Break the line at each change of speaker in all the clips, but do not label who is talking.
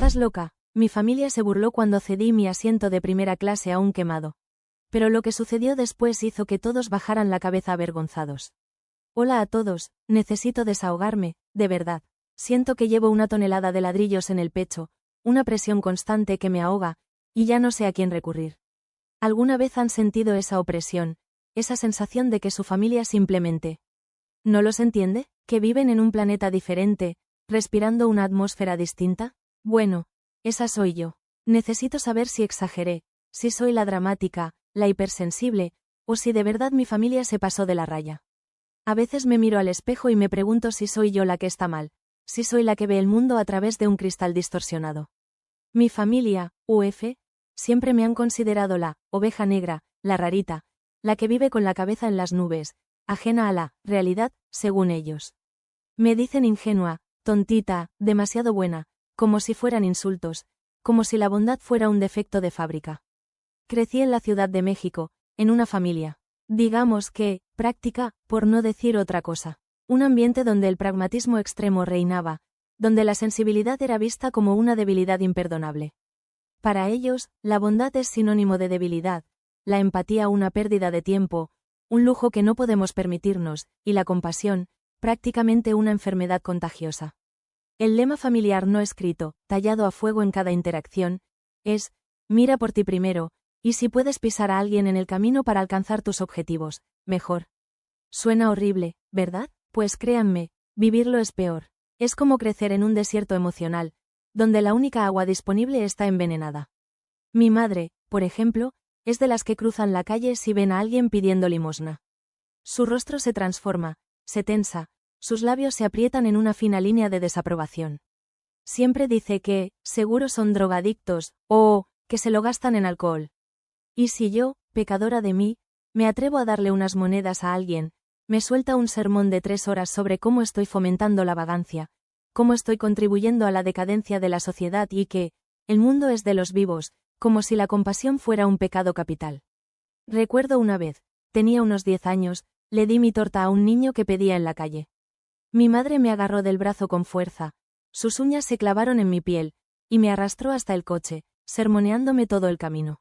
¿Estás loca? Mi familia se burló cuando cedí mi asiento de primera clase a un quemado. Pero lo que sucedió después hizo que todos bajaran la cabeza avergonzados. Hola a todos, necesito desahogarme, de verdad. Siento que llevo una tonelada de ladrillos en el pecho, una presión constante que me ahoga, y ya no sé a quién recurrir. ¿Alguna vez han sentido esa opresión, esa sensación de que su familia simplemente no los entiende, que viven en un planeta diferente, respirando una atmósfera distinta? Bueno, esa soy yo. Necesito saber si exageré, si soy la dramática, la hipersensible, o si de verdad mi familia se pasó de la raya. A veces me miro al espejo y me pregunto si soy yo la que está mal, si soy la que ve el mundo a través de un cristal distorsionado. Mi familia, UF, siempre me han considerado la oveja negra, la rarita, la que vive con la cabeza en las nubes, ajena a la realidad, según ellos. Me dicen ingenua, tontita, demasiado buena, como si fueran insultos, como si la bondad fuera un defecto de fábrica. Crecí en la Ciudad de México, en una familia, digamos que, práctica, por no decir otra cosa. Un ambiente donde el pragmatismo extremo reinaba, donde la sensibilidad era vista como una debilidad imperdonable. Para ellos, la bondad es sinónimo de debilidad, la empatía una pérdida de tiempo, un lujo que no podemos permitirnos, y la compasión, prácticamente una enfermedad contagiosa. El lema familiar no escrito, tallado a fuego en cada interacción, es, mira por ti primero, y si puedes pisar a alguien en el camino para alcanzar tus objetivos, mejor. Suena horrible, ¿verdad? Pues créanme, vivirlo es peor. Es como crecer en un desierto emocional, donde la única agua disponible está envenenada. Mi madre, por ejemplo, es de las que cruzan la calle si ven a alguien pidiendo limosna. Su rostro se transforma, se tensa, sus labios se aprietan en una fina línea de desaprobación. Siempre dice que, seguro son drogadictos, o, que se lo gastan en alcohol. Y si yo, pecadora de mí, me atrevo a darle unas monedas a alguien, me suelta un sermón de 3 horas sobre cómo estoy fomentando la vagancia, cómo estoy contribuyendo a la decadencia de la sociedad y que, el mundo es de los vivos, como si la compasión fuera un pecado capital. Recuerdo una vez, tenía unos 10 años, le di mi torta a un niño que pedía en la calle. Mi madre me agarró del brazo con fuerza, sus uñas se clavaron en mi piel, y me arrastró hasta el coche, sermoneándome todo el camino.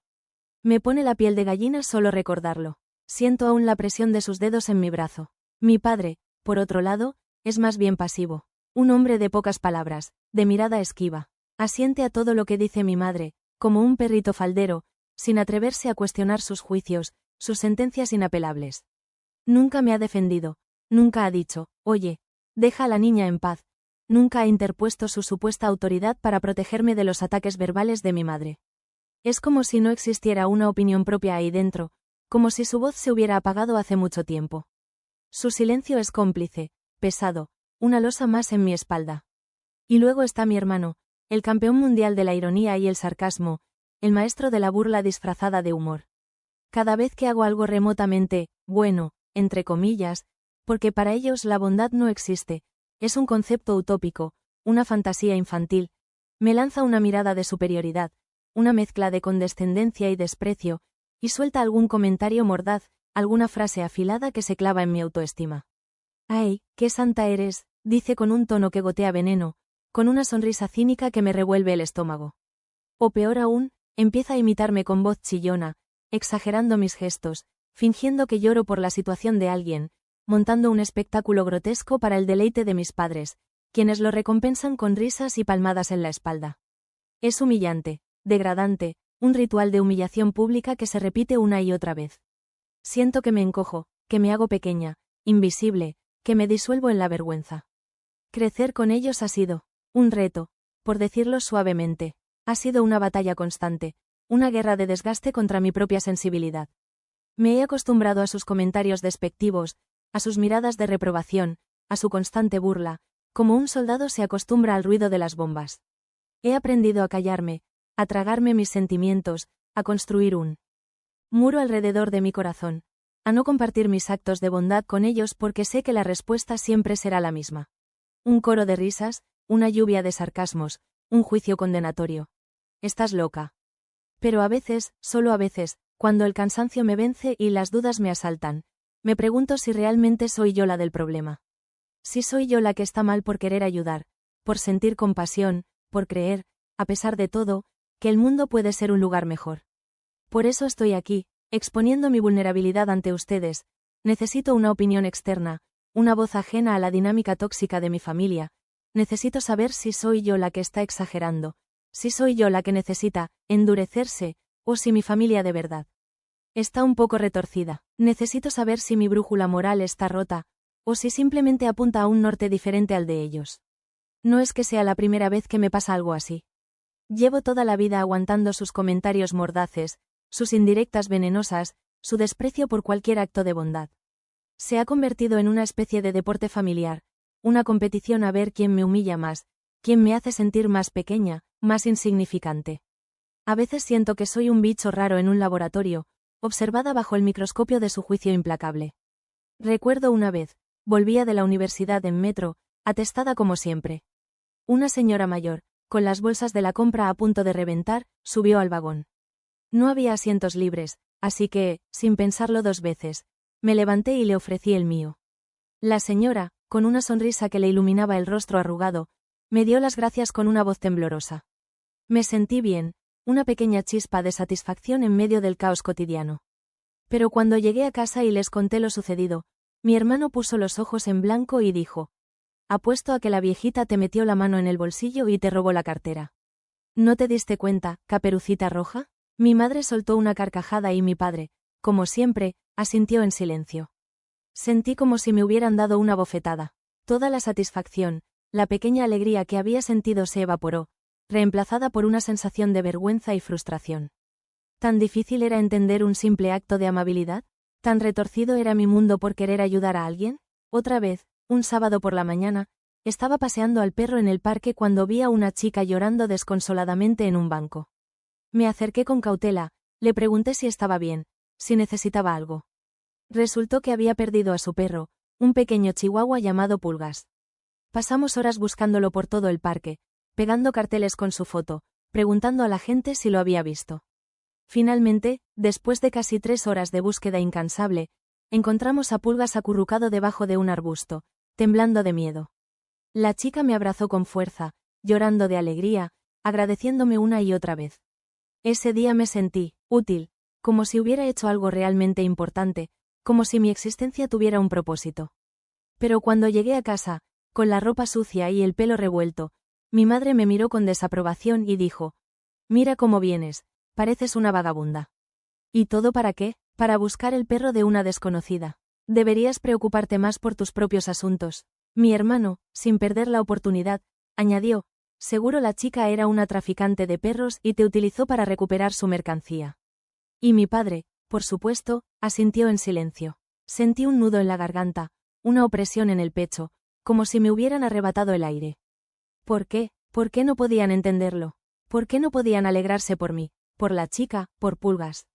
Me pone la piel de gallina solo recordarlo. Siento aún la presión de sus dedos en mi brazo. Mi padre, por otro lado, es más bien pasivo. Un hombre de pocas palabras, de mirada esquiva. Asiente a todo lo que dice mi madre, como un perrito faldero, sin atreverse a cuestionar sus juicios, sus sentencias inapelables. Nunca me ha defendido, nunca ha dicho, oye, deja a la niña en paz. Nunca ha interpuesto su supuesta autoridad para protegerme de los ataques verbales de mi madre. Es como si no existiera una opinión propia ahí dentro, como si su voz se hubiera apagado hace mucho tiempo. Su silencio es cómplice, pesado, una losa más en mi espalda. Y luego está mi hermano, el campeón mundial de la ironía y el sarcasmo, el maestro de la burla disfrazada de humor. Cada vez que hago algo remotamente, bueno, entre comillas, porque para ellos la bondad no existe, es un concepto utópico, una fantasía infantil, me lanza una mirada de superioridad, una mezcla de condescendencia y desprecio, y suelta algún comentario mordaz, alguna frase afilada que se clava en mi autoestima. ¡Ay, qué santa eres!, dice con un tono que gotea veneno, con una sonrisa cínica que me revuelve el estómago. O peor aún, empieza a imitarme con voz chillona, exagerando mis gestos, fingiendo que lloro por la situación de alguien, montando un espectáculo grotesco para el deleite de mis padres, quienes lo recompensan con risas y palmadas en la espalda. Es humillante, degradante, un ritual de humillación pública que se repite una y otra vez. Siento que me encojo, que me hago pequeña, invisible, que me disuelvo en la vergüenza. Crecer con ellos ha sido un reto, por decirlo suavemente. Ha sido una batalla constante, una guerra de desgaste contra mi propia sensibilidad. Me he acostumbrado a sus comentarios despectivos, a sus miradas de reprobación, a su constante burla, como un soldado se acostumbra al ruido de las bombas. He aprendido a callarme, a tragarme mis sentimientos, a construir un muro alrededor de mi corazón, a no compartir mis actos de bondad con ellos porque sé que la respuesta siempre será la misma. Un coro de risas, una lluvia de sarcasmos, un juicio condenatorio. Estás loca. Pero a veces, solo a veces, cuando el cansancio me vence y las dudas me asaltan, me pregunto si realmente soy yo la del problema. Si soy yo la que está mal por querer ayudar, por sentir compasión, por creer, a pesar de todo, que el mundo puede ser un lugar mejor. Por eso estoy aquí, exponiendo mi vulnerabilidad ante ustedes. Necesito una opinión externa, una voz ajena a la dinámica tóxica de mi familia. Necesito saber si soy yo la que está exagerando, si soy yo la que necesita endurecerse, o si mi familia de verdad está un poco retorcida. Necesito saber si mi brújula moral está rota, o si simplemente apunta a un norte diferente al de ellos. No es que sea la primera vez que me pasa algo así. Llevo toda la vida aguantando sus comentarios mordaces, sus indirectas venenosas, su desprecio por cualquier acto de bondad. Se ha convertido en una especie de deporte familiar, una competición a ver quién me humilla más, quién me hace sentir más pequeña, más insignificante. A veces siento que soy un bicho raro en un laboratorio, observada bajo el microscopio de su juicio implacable. Recuerdo una vez, volvía de la universidad en metro, atestada como siempre. Una señora mayor, con las bolsas de la compra a punto de reventar, subió al vagón. No había asientos libres, así que, sin pensarlo dos veces, me levanté y le ofrecí el mío. La señora, con una sonrisa que le iluminaba el rostro arrugado, me dio las gracias con una voz temblorosa. Me sentí bien, una pequeña chispa de satisfacción en medio del caos cotidiano. Pero cuando llegué a casa y les conté lo sucedido, mi hermano puso los ojos en blanco y dijo: «Apuesto a que la viejita te metió la mano en el bolsillo y te robó la cartera». «¿No te diste cuenta, Caperucita Roja?». Mi madre soltó una carcajada y mi padre, como siempre, asintió en silencio. Sentí como si me hubieran dado una bofetada. Toda la satisfacción, la pequeña alegría que había sentido se evaporó, reemplazada por una sensación de vergüenza y frustración. ¿Tan difícil era entender un simple acto de amabilidad? ¿Tan retorcido era mi mundo por querer ayudar a alguien? Otra vez, un sábado por la mañana, estaba paseando al perro en el parque cuando vi a una chica llorando desconsoladamente en un banco. Me acerqué con cautela, le pregunté si estaba bien, si necesitaba algo. Resultó que había perdido a su perro, un pequeño chihuahua llamado Pulgas. Pasamos horas buscándolo por todo el parque, pegando carteles con su foto, preguntando a la gente si lo había visto. Finalmente, después de casi 3 horas de búsqueda incansable, encontramos a Pulgas acurrucado debajo de un arbusto, temblando de miedo. La chica me abrazó con fuerza, llorando de alegría, agradeciéndome una y otra vez. Ese día me sentí útil, como si hubiera hecho algo realmente importante, como si mi existencia tuviera un propósito. Pero cuando llegué a casa, con la ropa sucia y el pelo revuelto, mi madre me miró con desaprobación y dijo: «Mira cómo vienes, pareces una vagabunda». ¿Y todo para qué? Para buscar el perro de una desconocida. Deberías preocuparte más por tus propios asuntos. Mi hermano, sin perder la oportunidad, añadió: «Seguro la chica era una traficante de perros y te utilizó para recuperar su mercancía». Y mi padre, por supuesto, asintió en silencio. Sentí un nudo en la garganta, una opresión en el pecho, como si me hubieran arrebatado el aire. ¿Por qué? ¿Por qué no podían entenderlo? ¿Por qué no podían alegrarse por mí, por la chica, por Pulgas?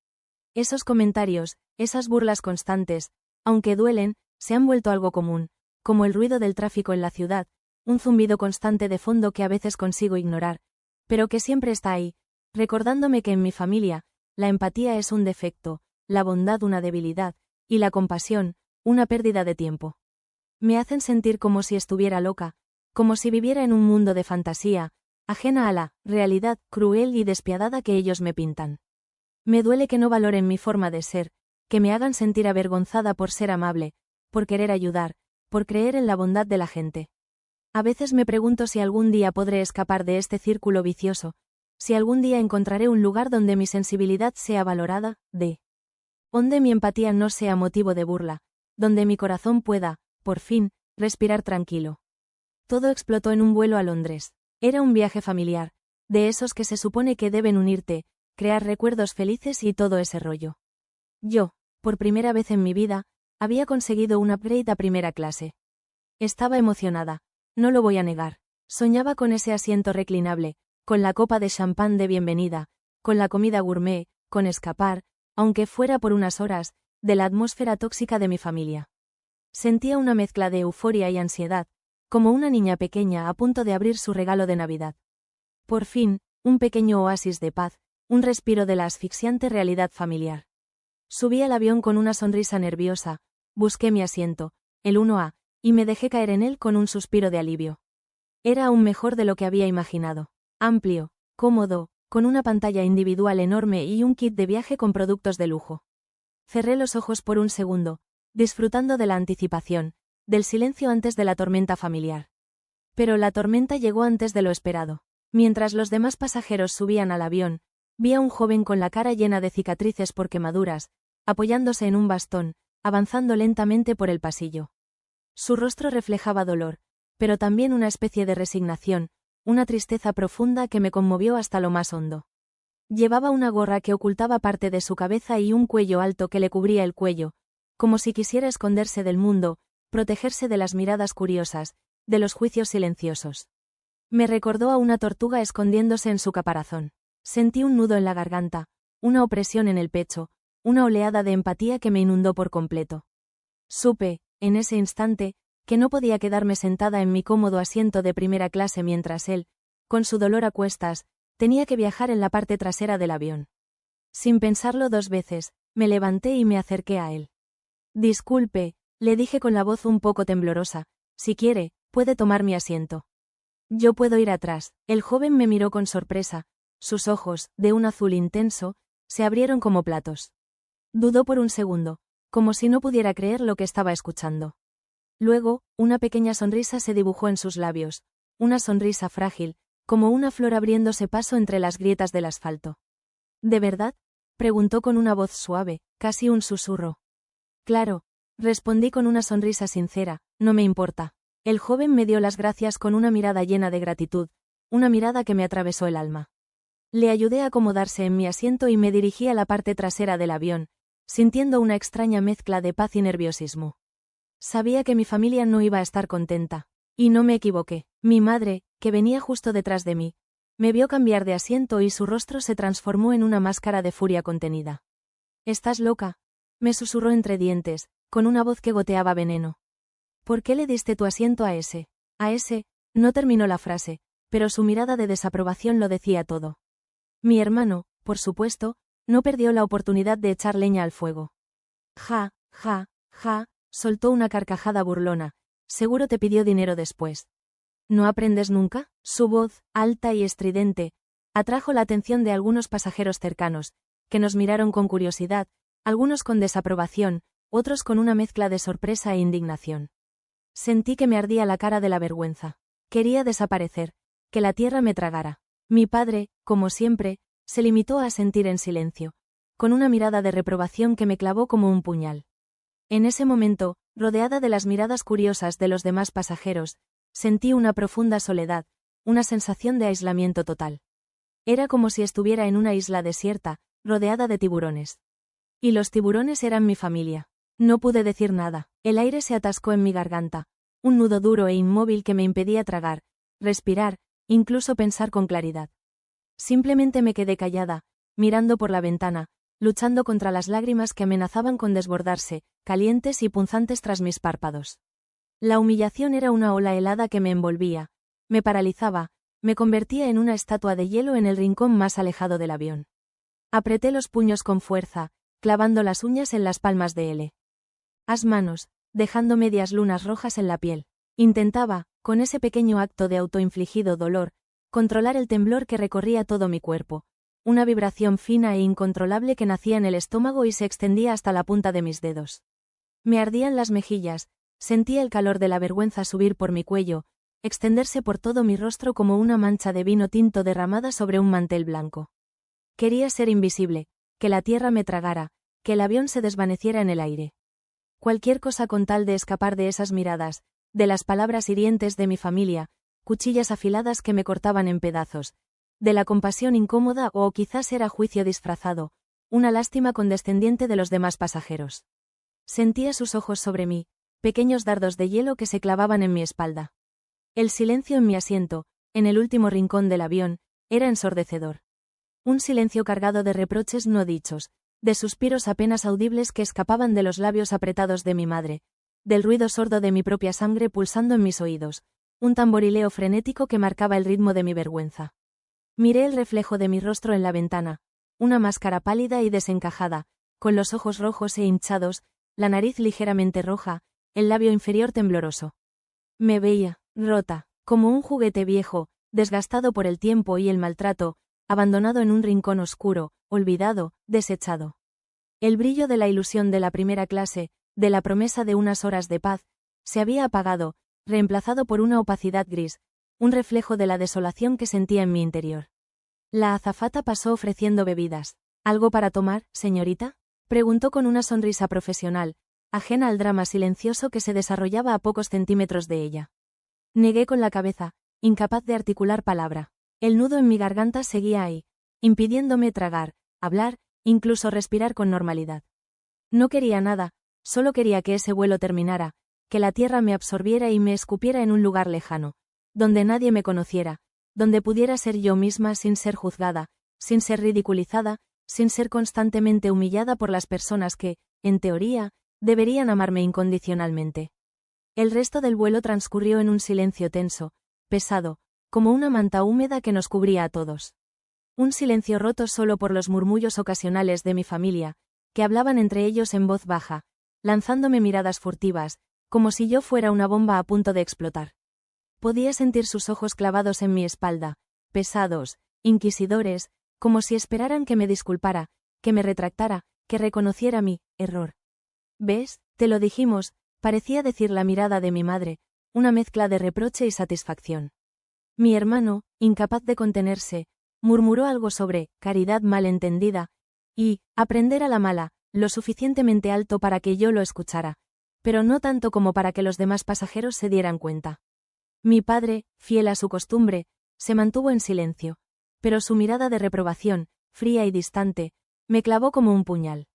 Esos comentarios, esas burlas constantes, aunque duelen, se han vuelto algo común, como el ruido del tráfico en la ciudad, un zumbido constante de fondo que a veces consigo ignorar, pero que siempre está ahí, recordándome que en mi familia, la empatía es un defecto, la bondad una debilidad, y la compasión, una pérdida de tiempo. Me hacen sentir como si estuviera loca, como si viviera en un mundo de fantasía, ajena a la realidad cruel y despiadada que ellos me pintan. Me duele que no valoren mi forma de ser, que me hagan sentir avergonzada por ser amable, por querer ayudar, por creer en la bondad de la gente. A veces me pregunto si algún día podré escapar de este círculo vicioso, si algún día encontraré un lugar donde mi sensibilidad sea valorada, donde mi empatía no sea motivo de burla, donde mi corazón pueda, por fin, respirar tranquilo. Todo explotó en un vuelo a Londres. Era un viaje familiar, de esos que se supone que deben unirte, crear recuerdos felices y todo ese rollo. Yo, por primera vez en mi vida, había conseguido un upgrade a primera clase. Estaba emocionada, no lo voy a negar. Soñaba con ese asiento reclinable, con la copa de champán de bienvenida, con la comida gourmet, con escapar, aunque fuera por unas horas, de la atmósfera tóxica de mi familia. Sentía una mezcla de euforia y ansiedad, como una niña pequeña a punto de abrir su regalo de Navidad. Por fin, un pequeño oasis de paz, un respiro de la asfixiante realidad familiar. Subí al avión con una sonrisa nerviosa, busqué mi asiento, el 1A, y me dejé caer en él con un suspiro de alivio. Era aún mejor de lo que había imaginado. Amplio, cómodo, con una pantalla individual enorme y un kit de viaje con productos de lujo. Cerré los ojos por un segundo, disfrutando de la anticipación, del silencio antes de la tormenta familiar. Pero la tormenta llegó antes de lo esperado. Mientras los demás pasajeros subían al avión, vi a un joven con la cara llena de cicatrices por quemaduras, apoyándose en un bastón, avanzando lentamente por el pasillo. Su rostro reflejaba dolor, pero también una especie de resignación, una tristeza profunda que me conmovió hasta lo más hondo. Llevaba una gorra que ocultaba parte de su cabeza y un cuello alto que le cubría el cuello, como si quisiera esconderse del mundo, protegerse de las miradas curiosas, de los juicios silenciosos. Me recordó a una tortuga escondiéndose en su caparazón. Sentí un nudo en la garganta, una opresión en el pecho, una oleada de empatía que me inundó por completo. Supe, en ese instante, que no podía quedarme sentada en mi cómodo asiento de primera clase mientras él, con su dolor a cuestas, tenía que viajar en la parte trasera del avión. Sin pensarlo 2 veces, me levanté y me acerqué a él. Disculpe, le dije con la voz un poco temblorosa, si quiere, puede tomar mi asiento. Yo puedo ir atrás. El joven me miró con sorpresa, sus ojos, de un azul intenso, se abrieron como platos. Dudó por un segundo, como si no pudiera creer lo que estaba escuchando. Luego, una pequeña sonrisa se dibujó en sus labios, una sonrisa frágil, como una flor abriéndose paso entre las grietas del asfalto. ¿De verdad?, preguntó con una voz suave, casi un susurro. Claro, respondí con una sonrisa sincera, no me importa. El joven me dio las gracias con una mirada llena de gratitud, una mirada que me atravesó el alma. Le ayudé a acomodarse en mi asiento y me dirigí a la parte trasera del avión, sintiendo una extraña mezcla de paz y nerviosismo. Sabía que mi familia no iba a estar contenta. Y no me equivoqué. Mi madre, que venía justo detrás de mí, me vio cambiar de asiento y su rostro se transformó en una máscara de furia contenida. «¿Estás loca?», me susurró entre dientes, con una voz que goteaba veneno. «¿Por qué le diste tu asiento a ese?» «Aese», no terminó la frase, pero su mirada de desaprobación lo decía todo. Mi hermano, por supuesto, no perdió la oportunidad de echar leña al fuego. Ja, ja, ja, soltó una carcajada burlona. Seguro te pidió dinero después. ¿No aprendes nunca? Su voz, alta y estridente, atrajo la atención de algunos pasajeros cercanos, que nos miraron con curiosidad, algunos con desaprobación, otros con una mezcla de sorpresa e indignación. Sentí que me ardía la cara de la vergüenza. Quería desaparecer, que la tierra me tragara. Mi padre, como siempre, se limitó a asentir en silencio, con una mirada de reprobación que me clavó como un puñal. En ese momento, rodeada de las miradas curiosas de los demás pasajeros, sentí una profunda soledad, una sensación de aislamiento total. Era como si estuviera en una isla desierta, rodeada de tiburones. Y los tiburones eran mi familia. No pude decir nada, el aire se atascó en mi garganta, un nudo duro e inmóvil que me impedía tragar, respirar, incluso pensar con claridad. Simplemente me quedé callada, mirando por la ventana, luchando contra las lágrimas que amenazaban con desbordarse, calientes y punzantes tras mis párpados. La humillación era una ola helada que me envolvía, me paralizaba, me convertía en una estatua de hielo en el rincón más alejado del avión. Apreté los puños con fuerza, clavando las uñas en las palmas de las manos, dejando medias lunas rojas en la piel. Intentaba, con ese pequeño acto de autoinfligido dolor, controlar el temblor que recorría todo mi cuerpo, una vibración fina e incontrolable que nacía en el estómago y se extendía hasta la punta de mis dedos. Me ardían las mejillas, sentía el calor de la vergüenza subir por mi cuello, extenderse por todo mi rostro como una mancha de vino tinto derramada sobre un mantel blanco. Quería ser invisible, que la tierra me tragara, que el avión se desvaneciera en el aire. Cualquier cosa con tal de escapar de esas miradas, de las palabras hirientes de mi familia, cuchillas afiladas que me cortaban en pedazos, de la compasión incómoda o quizás era juicio disfrazado, una lástima condescendiente de los demás pasajeros. Sentía sus ojos sobre mí, pequeños dardos de hielo que se clavaban en mi espalda. El silencio en mi asiento, en el último rincón del avión, era ensordecedor. Un silencio cargado de reproches no dichos, de suspiros apenas audibles que escapaban de los labios apretados de mi madre, del ruido sordo de mi propia sangre pulsando en mis oídos, un tamborileo frenético que marcaba el ritmo de mi vergüenza. Miré el reflejo de mi rostro en la ventana, una máscara pálida y desencajada, con los ojos rojos e hinchados, la nariz ligeramente roja, el labio inferior tembloroso. Me veía, rota, como un juguete viejo, desgastado por el tiempo y el maltrato, abandonado en un rincón oscuro, olvidado, desechado. El brillo de la ilusión de la primera clase, de la promesa de unas horas de paz, se había apagado, reemplazado por una opacidad gris, un reflejo de la desolación que sentía en mi interior. La azafata pasó ofreciendo bebidas. ¿Algo para tomar, señorita?, preguntó con una sonrisa profesional, ajena al drama silencioso que se desarrollaba a pocos centímetros de ella. Negué con la cabeza, incapaz de articular palabra. El nudo en mi garganta seguía ahí, impidiéndome tragar, hablar, incluso respirar con normalidad. No quería nada, solo quería que ese vuelo terminara, que la tierra me absorbiera y me escupiera en un lugar lejano, donde nadie me conociera, donde pudiera ser yo misma sin ser juzgada, sin ser ridiculizada, sin ser constantemente humillada por las personas que, en teoría, deberían amarme incondicionalmente. El resto del vuelo transcurrió en un silencio tenso, pesado, como una manta húmeda que nos cubría a todos. Un silencio roto solo por los murmullos ocasionales de mi familia, que hablaban entre ellos en voz baja, lanzándome miradas furtivas, como si yo fuera una bomba a punto de explotar. Podía sentir sus ojos clavados en mi espalda, pesados, inquisidores, como si esperaran que me disculpara, que me retractara, que reconociera mi error. ¿Ves? Te lo dijimos, parecía decir la mirada de mi madre, una mezcla de reproche y satisfacción. Mi hermano, incapaz de contenerse, murmuró algo sobre caridad mal entendida, y aprender a la mala, lo suficientemente alto para que yo lo escuchara, pero no tanto como para que los demás pasajeros se dieran cuenta. Mi padre, fiel a su costumbre, se mantuvo en silencio, pero su mirada de reprobación, fría y distante, me clavó como un puñal.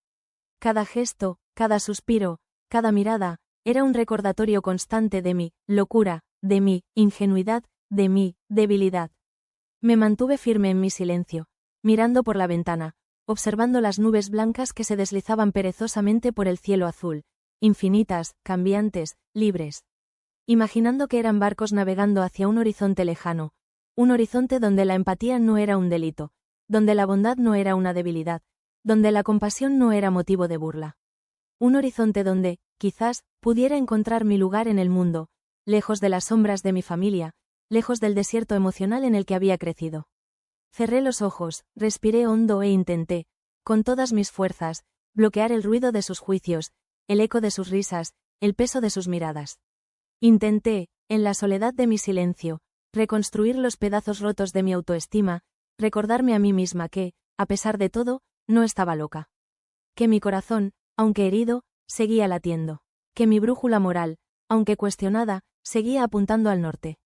Cada gesto, cada suspiro, cada mirada, era un recordatorio constante de mi locura, de mi ingenuidad, de mi debilidad. Me mantuve firme en mi silencio, mirando por la ventana, observando las nubes blancas que se deslizaban perezosamente por el cielo azul, infinitas, cambiantes, libres. Imaginando que eran barcos navegando hacia un horizonte lejano, un horizonte donde la empatía no era un delito, donde la bondad no era una debilidad, donde la compasión no era motivo de burla. Un horizonte donde, quizás, pudiera encontrar mi lugar en el mundo, lejos de las sombras de mi familia, lejos del desierto emocional en el que había crecido. Cerré los ojos, respiré hondo e intenté, con todas mis fuerzas, bloquear el ruido de sus juicios, el eco de sus risas, el peso de sus miradas. Intenté, en la soledad de mi silencio, reconstruir los pedazos rotos de mi autoestima, recordarme a mí misma que, a pesar de todo, no estaba loca. Que mi corazón, aunque herido, seguía latiendo. Que mi brújula moral, aunque cuestionada, seguía apuntando al norte.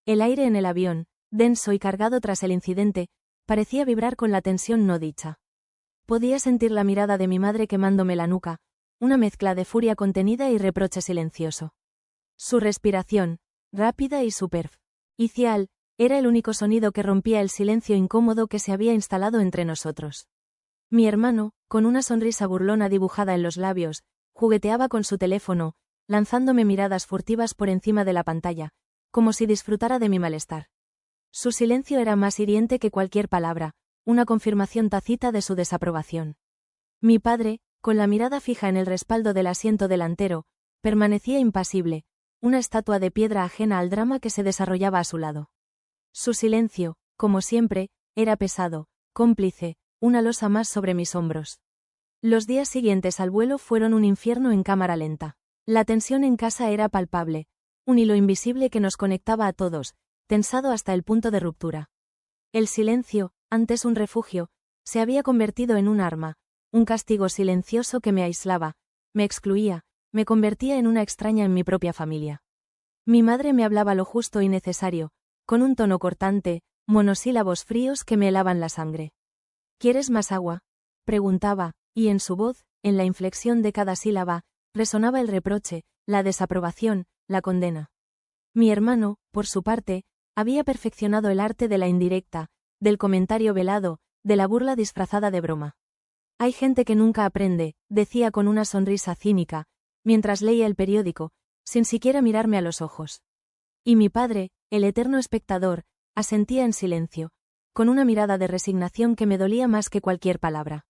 El aire en el avión, denso y cargado tras el incidente, parecía vibrar con la tensión no dicha. Podía sentir la mirada de mi madre quemándome la nuca, una mezcla de furia contenida y reproche silencioso. Su respiración, rápida y superficial, era el único sonido que rompía el silencio incómodo que se había instalado entre nosotros. Mi hermano, con una sonrisa burlona dibujada en los labios, jugueteaba con su teléfono, lanzándome miradas furtivas por encima de la pantalla, como si disfrutara de mi malestar. Su silencio era más hiriente que cualquier palabra, una confirmación tácita de su desaprobación. Mi padre, con la mirada fija en el respaldo del asiento delantero, permanecía impasible, una estatua de piedra ajena al drama que se desarrollaba a su lado. Su silencio, como siempre, era pesado, cómplice, una losa más sobre mis hombros. Los días siguientes al vuelo fueron un infierno en cámara lenta. La tensión en casa era palpable, un hilo invisible que nos conectaba a todos, tensado hasta el punto de ruptura. El silencio, antes un refugio, se había convertido en un arma, un castigo silencioso que me aislaba, me excluía, me convertía en una extraña en mi propia familia. Mi madre me hablaba lo justo y necesario, con un tono cortante, monosílabos fríos que me helaban la sangre. ¿Quieres más agua?, preguntaba, y en su voz, en la inflexión de cada sílaba, resonaba el reproche, la desaprobación, la condena. Mi hermano, por su parte, había perfeccionado el arte de la indirecta, del comentario velado, de la burla disfrazada de broma. Hay gente que nunca aprende, decía con una sonrisa cínica, mientras leía el periódico, sin siquiera mirarme a los ojos. Y mi padre, el eterno espectador, asentía en silencio, con una mirada de resignación que me dolía más que cualquier palabra.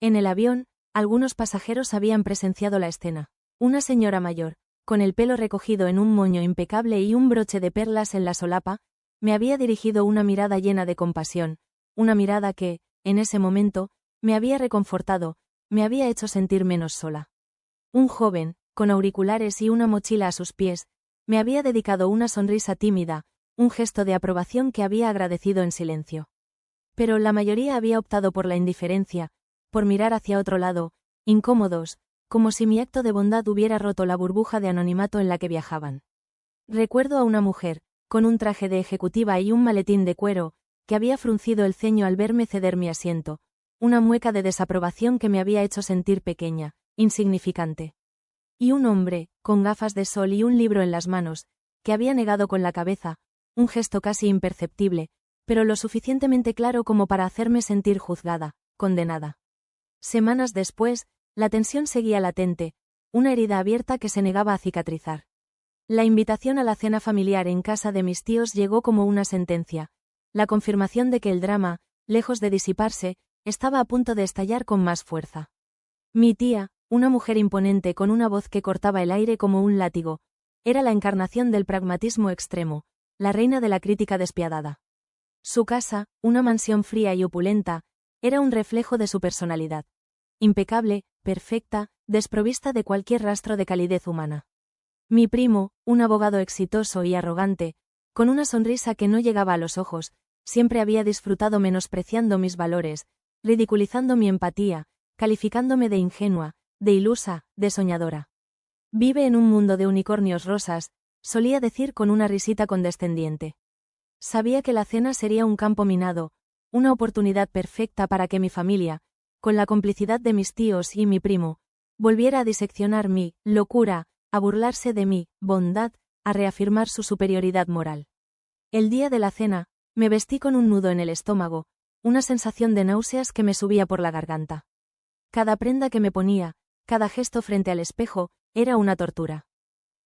En el avión, algunos pasajeros habían presenciado la escena. Una señora mayor, con el pelo recogido en un moño impecable y un broche de perlas en la solapa, me había dirigido una mirada llena de compasión, una mirada que, en ese momento, me había reconfortado, me había hecho sentir menos sola. Un joven, con auriculares y una mochila a sus pies, me había dedicado una sonrisa tímida, un gesto de aprobación que había agradecido en silencio. Pero la mayoría había optado por la indiferencia, por mirar hacia otro lado, incómodos, como si mi acto de bondad hubiera roto la burbuja de anonimato en la que viajaban. Recuerdo a una mujer, con un traje de ejecutiva y un maletín de cuero, que había fruncido el ceño al verme ceder mi asiento, una mueca de desaprobación que me había hecho sentir pequeña, insignificante. Y un hombre, con gafas de sol y un libro en las manos, que había negado con la cabeza, un gesto casi imperceptible, pero lo suficientemente claro como para hacerme sentir juzgada, condenada. Semanas después, la tensión seguía latente, una herida abierta que se negaba a cicatrizar. La invitación a la cena familiar en casa de mis tíos llegó como una sentencia, la confirmación de que el drama, lejos de disiparse, estaba a punto de estallar con más fuerza. Mi tía, una mujer imponente con una voz que cortaba el aire como un látigo, era la encarnación del pragmatismo extremo, la reina de la crítica despiadada. Su casa, una mansión fría y opulenta, era un reflejo de su personalidad. Impecable, perfecta, desprovista de cualquier rastro de calidez humana. Mi primo, un abogado exitoso y arrogante, con una sonrisa que no llegaba a los ojos, siempre había disfrutado menospreciando mis valores, ridiculizando mi empatía, calificándome de ingenua, de ilusa, de soñadora. Vive en un mundo de unicornios rosas, solía decir con una risita condescendiente. Sabía que la cena sería un campo minado, una oportunidad perfecta para que mi familia, con la complicidad de mis tíos y mi primo, volviera a diseccionar mi locura, a burlarse de mi bondad, a reafirmar su superioridad moral. El día de la cena, me vestí con un nudo en el estómago, una sensación de náuseas que me subía por la garganta. Cada prenda que me ponía, cada gesto frente al espejo, era una tortura.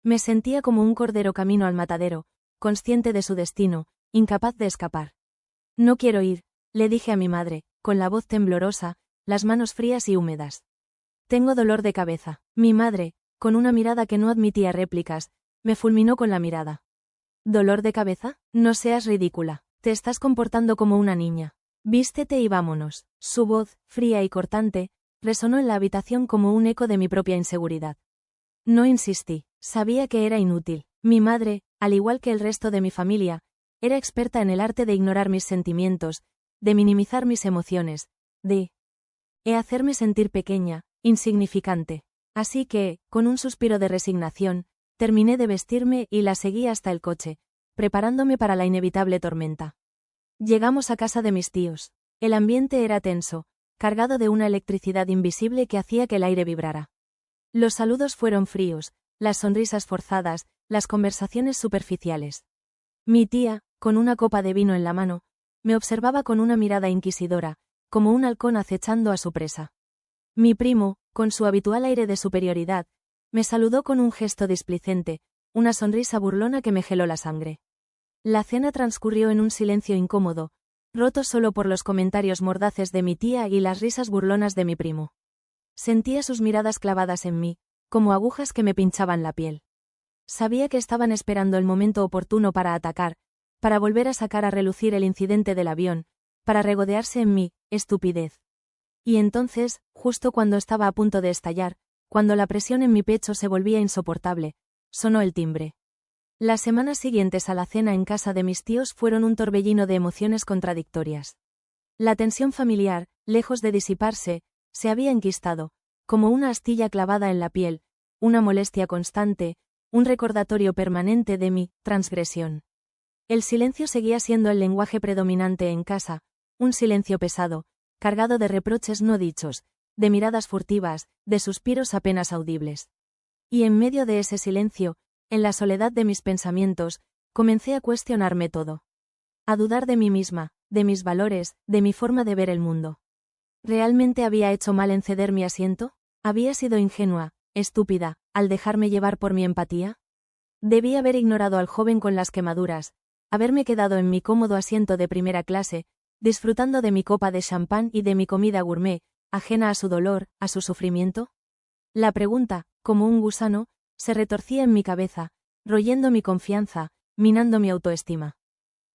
Me sentía como un cordero camino al matadero, consciente de su destino, incapaz de escapar. No quiero ir, le dije a mi madre, con la voz temblorosa, las manos frías y húmedas. Tengo dolor de cabeza. Mi madre, con una mirada que no admitía réplicas, me fulminó con la mirada. ¿Dolor de cabeza? No seas ridícula. Te estás comportando como una niña. Vístete y vámonos. Su voz, fría y cortante, resonó en la habitación como un eco de mi propia inseguridad. No insistí, sabía que era inútil. Mi madre, al igual que el resto de mi familia, era experta en el arte de ignorar mis sentimientos, de minimizar mis emociones, de hacerme sentir pequeña, insignificante. Así que, con un suspiro de resignación, terminé de vestirme y la seguí hasta el coche, preparándome para la inevitable tormenta. Llegamos a casa de mis tíos. El ambiente era tenso, cargado de una electricidad invisible que hacía que el aire vibrara. Los saludos fueron fríos, las sonrisas forzadas, las conversaciones superficiales. Mi tía, con una copa de vino en la mano, me observaba con una mirada inquisidora, como un halcón acechando a su presa. Mi primo, con su habitual aire de superioridad, me saludó con un gesto displicente, una sonrisa burlona que me geló la sangre. La cena transcurrió en un silencio incómodo, roto solo por los comentarios mordaces de mi tía y las risas burlonas de mi primo. Sentía sus miradas clavadas en mí, como agujas que me pinchaban la piel. Sabía que estaban esperando el momento oportuno para atacar, para volver a sacar a relucir el incidente del avión, para regodearse en mi estupidez. Y entonces, justo cuando estaba a punto de estallar, cuando la presión en mi pecho se volvía insoportable, sonó el timbre. Las semanas siguientes a la cena en casa de mis tíos fueron un torbellino de emociones contradictorias. La tensión familiar, lejos de disiparse, se había enquistado, como una astilla clavada en la piel, una molestia constante, un recordatorio permanente de mi transgresión. El silencio seguía siendo el lenguaje predominante en casa, un silencio pesado, cargado de reproches no dichos, de miradas furtivas, de suspiros apenas audibles. Y en medio de ese silencio, en la soledad de mis pensamientos, comencé a cuestionarme todo. A dudar de mí misma, de mis valores, de mi forma de ver el mundo. ¿Realmente había hecho mal en ceder mi asiento? ¿Había sido ingenua, estúpida, al dejarme llevar por mi empatía? Debí haber ignorado al joven con las quemaduras, haberme quedado en mi cómodo asiento de primera clase, disfrutando de mi copa de champán y de mi comida gourmet, ajena a su dolor, a su sufrimiento. La pregunta, como un gusano, se retorcía en mi cabeza, royendo mi confianza, minando mi autoestima.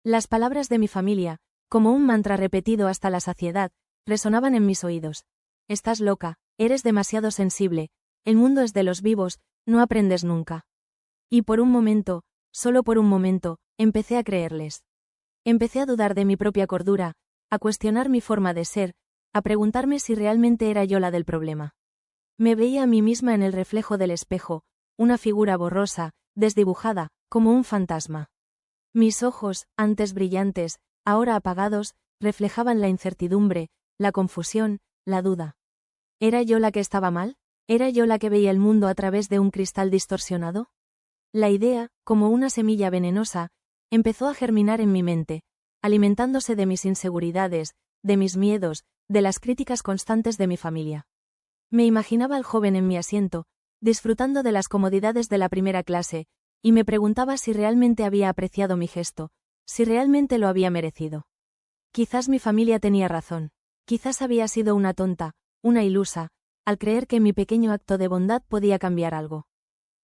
Las palabras de mi familia, Como un mantra repetido hasta la saciedad, resonaban en mis oídos. Estás loca, eres demasiado sensible, el mundo es de los vivos, no aprendes nunca. Y por un momento, solo por un momento, empecé a creerles. Empecé a dudar de mi propia cordura, a cuestionar mi forma de ser, a preguntarme si realmente era yo la del problema. Me veía a mí misma en el reflejo del espejo, una figura borrosa, desdibujada, como un fantasma. Mis ojos, antes brillantes, ahora apagados, reflejaban la incertidumbre, la confusión, la duda. ¿Era yo la que estaba mal? ¿Era yo la que veía el mundo a través de un cristal distorsionado? La idea, como una semilla venenosa, empezó a germinar en mi mente, alimentándose de mis inseguridades, de mis miedos, de las críticas constantes de mi familia. Me imaginaba al joven en mi asiento, disfrutando de las comodidades de la primera clase, y me preguntaba si realmente había apreciado mi gesto, si realmente lo había merecido. Quizás mi familia tenía razón, quizás había sido una tonta, una ilusa, al creer que mi pequeño acto de bondad podía cambiar algo.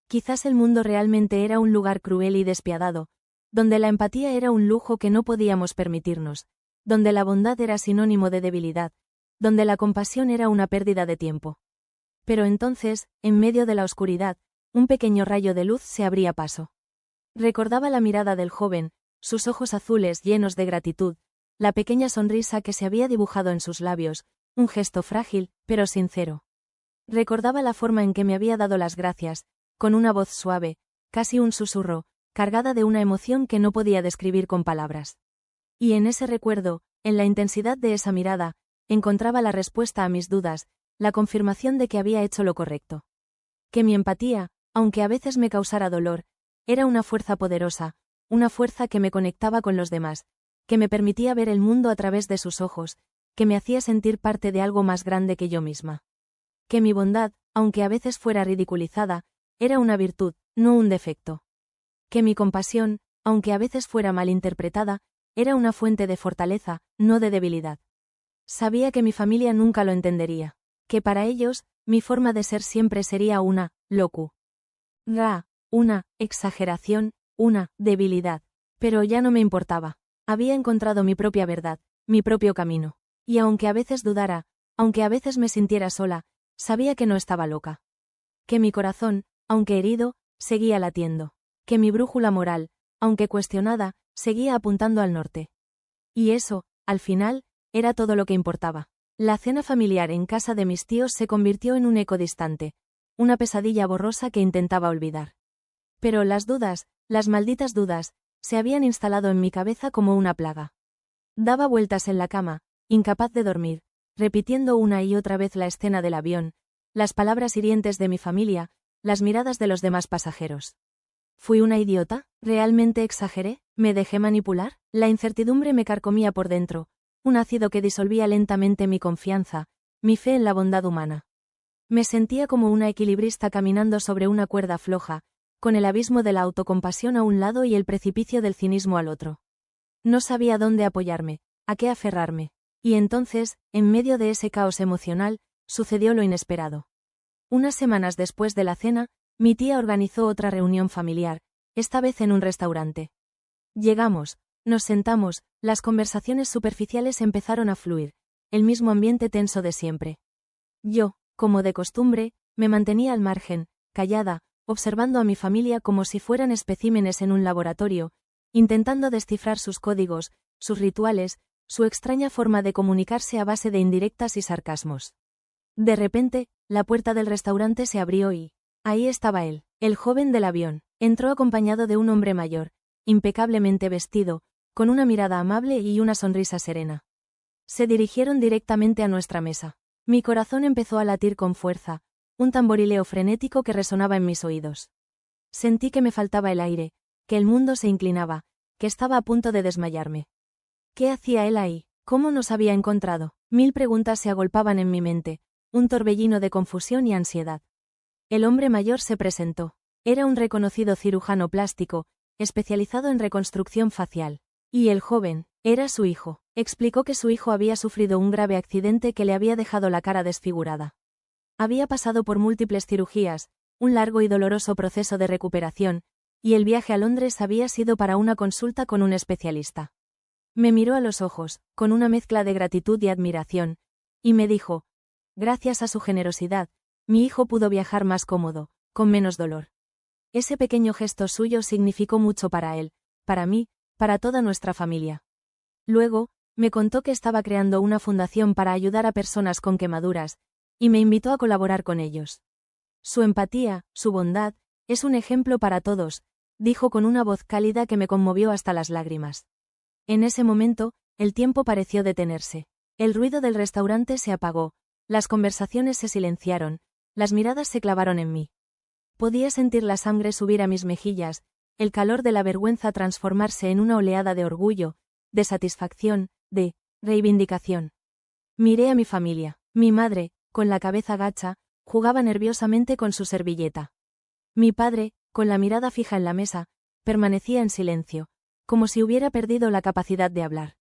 Quizás el mundo realmente era un lugar cruel y despiadado, donde la empatía era un lujo que no podíamos permitirnos, donde la bondad era sinónimo de debilidad, donde la compasión era una pérdida de tiempo. Pero entonces, en medio de la oscuridad, un pequeño rayo de luz se abría paso. Recordaba la mirada del joven, sus ojos azules llenos de gratitud, la pequeña sonrisa que se había dibujado en sus labios, un gesto frágil, pero sincero. Recordaba la forma en que me había dado las gracias, con una voz suave, casi un susurro, cargada de una emoción que no podía describir con palabras. Y en ese recuerdo, en la intensidad de esa mirada, encontraba la respuesta a mis dudas, la confirmación de que había hecho lo correcto. Que mi empatía, aunque a veces me causara dolor, era una fuerza poderosa, una fuerza que me conectaba con los demás, que me permitía ver el mundo a través de sus ojos, que me hacía sentir parte de algo más grande que yo misma. Que mi bondad, aunque a veces fuera ridiculizada, era una virtud, no un defecto. Que mi compasión, aunque a veces fuera malinterpretada, era una fuente de fortaleza, no de debilidad. Sabía que mi familia nunca lo entendería, que para ellos, mi forma de ser siempre sería una locura, una exageración, una debilidad. Pero ya no me importaba. Había encontrado mi propia verdad, mi propio camino. Y aunque a veces dudara, aunque a veces me sintiera sola, sabía que no estaba loca. Que mi corazón, aunque herido, seguía latiendo. Que mi brújula moral, aunque cuestionada, seguía apuntando al norte. Y eso, al final, era todo lo que importaba. La cena familiar en casa de mis tíos se convirtió en un eco distante, una pesadilla borrosa que intentaba olvidar. Pero las dudas, las malditas dudas, se habían instalado en mi cabeza como una plaga. Daba vueltas en la cama, incapaz de dormir, repitiendo una y otra vez la escena del avión, las palabras hirientes de mi familia, las miradas de los demás pasajeros. ¿Fui una idiota? ¿Realmente exageré? ¿Me dejé manipular? La incertidumbre me carcomía por dentro, un ácido que disolvía lentamente mi confianza, mi fe en la bondad humana. Me sentía como una equilibrista caminando sobre una cuerda floja, con el abismo de la autocompasión a un lado y el precipicio del cinismo al otro. No sabía dónde apoyarme, a qué aferrarme. Y entonces, en medio de ese caos emocional, sucedió lo inesperado. Unas semanas después de la cena, mi tía organizó otra reunión familiar, esta vez en un restaurante. Llegamos, nos sentamos, las conversaciones superficiales empezaron a fluir, el mismo ambiente tenso de siempre. Yo, como de costumbre, me mantenía al margen, callada, observando a mi familia como si fueran especímenes en un laboratorio, intentando descifrar sus códigos, sus rituales, su extraña forma de comunicarse a base de indirectas y sarcasmos. De repente, la puerta del restaurante se abrió y ahí estaba él, el joven del avión. Entró acompañado de un hombre mayor, impecablemente vestido, con una mirada amable y una sonrisa serena. Se dirigieron directamente a nuestra mesa. Mi corazón empezó a latir con fuerza, un tamborileo frenético que resonaba en mis oídos. Sentí que me faltaba el aire, que el mundo se inclinaba, que estaba a punto de desmayarme. ¿Qué hacía él ahí? ¿Cómo nos había encontrado? 1000 preguntas se agolpaban en mi mente, un torbellino de confusión y ansiedad. El hombre mayor se presentó. Era un reconocido cirujano plástico, especializado en reconstrucción facial. Y el joven, era su hijo. Explicó que su hijo había sufrido un grave accidente que le había dejado la cara desfigurada. Había pasado por múltiples cirugías, un largo y doloroso proceso de recuperación, y el viaje a Londres había sido para una consulta con un especialista. Me miró a los ojos, con una mezcla de gratitud y admiración, y me dijo: gracias a su generosidad, mi hijo pudo viajar más cómodo, con menos dolor. Ese pequeño gesto suyo significó mucho para él, para mí, para toda nuestra familia. Luego, me contó que estaba creando una fundación para ayudar a personas con quemaduras, y me invitó a colaborar con ellos. Su empatía, su bondad, es un ejemplo para todos, dijo con una voz cálida que me conmovió hasta las lágrimas. En ese momento, el tiempo pareció detenerse. El ruido del restaurante se apagó, las conversaciones se silenciaron, las miradas se clavaron en mí. Podía sentir la sangre subir a mis mejillas, el calor de la vergüenza transformarse en una oleada de orgullo, de satisfacción, de reivindicación. Miré a mi familia. Mi madre, con la cabeza gacha, jugaba nerviosamente con su servilleta. Mi padre, con la mirada fija en la mesa, permanecía en silencio, como si hubiera perdido la capacidad de hablar.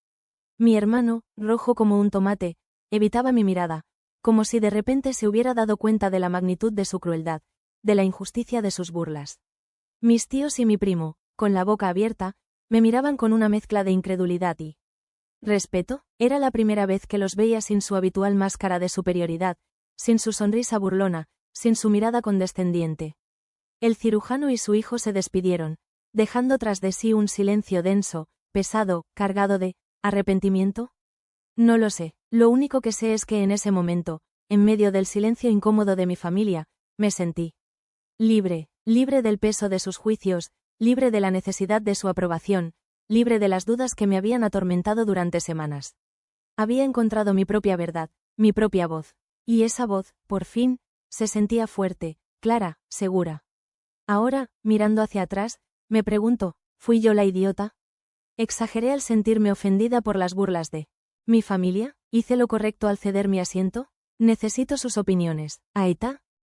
Mi hermano, rojo como un tomate, evitaba mi mirada, como si de repente se hubiera dado cuenta de la magnitud de su crueldad, de la injusticia de sus burlas. Mis tíos y mi primo, con la boca abierta, me miraban con una mezcla de incredulidad y respeto. Era la primera vez que los veía sin su habitual máscara de superioridad, sin su sonrisa burlona, sin su mirada condescendiente. El cirujano y su hijo se despidieron, dejando tras de sí un silencio denso, pesado, cargado de ¿arrepentimiento? No lo sé, lo único que sé es que en ese momento, en medio del silencio incómodo de mi familia, me sentí libre, libre del peso de sus juicios, libre de la necesidad de su aprobación, libre de las dudas que me habían atormentado durante semanas. Había encontrado mi propia verdad, mi propia voz. Y esa voz, por fin, se sentía fuerte, clara, segura. Ahora, mirando hacia atrás, me pregunto, ¿fui yo la idiota? ¿Exageré al sentirme ofendida por las burlas de mi familia? ¿Hice lo correcto al ceder mi asiento? Necesito sus opiniones. Aita,